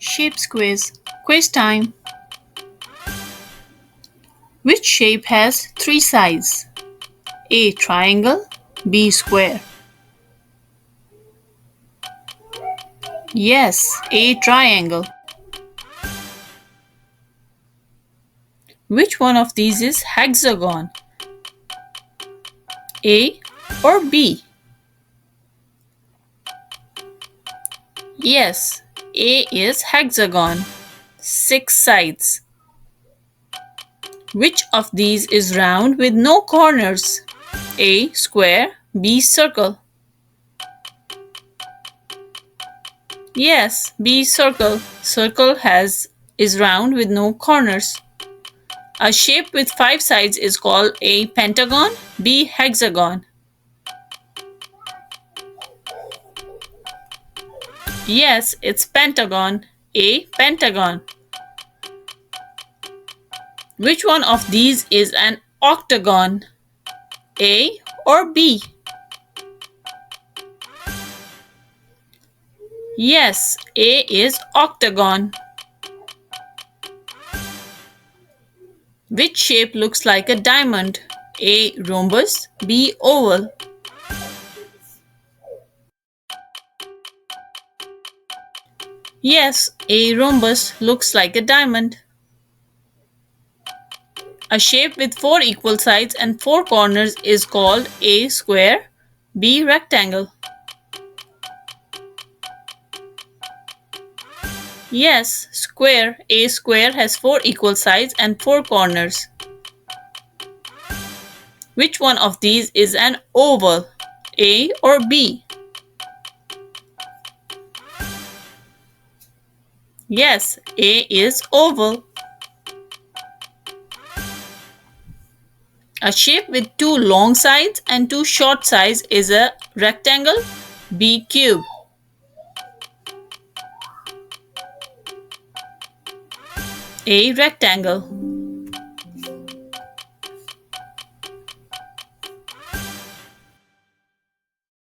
Shapes Quiz. Quiz time. Which shape has three sides? A. Triangle. B. Square. Yes, A. Triangle. Which one of these is hexagon? A or B? Yes, A is hexagon. 6 sides. Which of these is round with no corners? A. Square. B. Circle. Yes, B. Circle. Circle is round with no corners. A shape with 5 sides is called A. Pentagon. B. Hexagon. Yes, it's pentagon. A. Pentagon. Which one of these is an octagon? A or B? Yes, A is octagon. Which shape looks like a diamond? A. Rhombus. B. Oval. Yes, a rhombus looks like a diamond. A shape with 4 equal sides and 4 corners is called A. Square. B. Rectangle. Yes, square. A square has 4 equal sides and 4 corners. Which one of these is an oval? A or B? Yes, A is oval. A shape with 2 long sides and 2 short sides is a rectangle. B. Cube. A. Rectangle.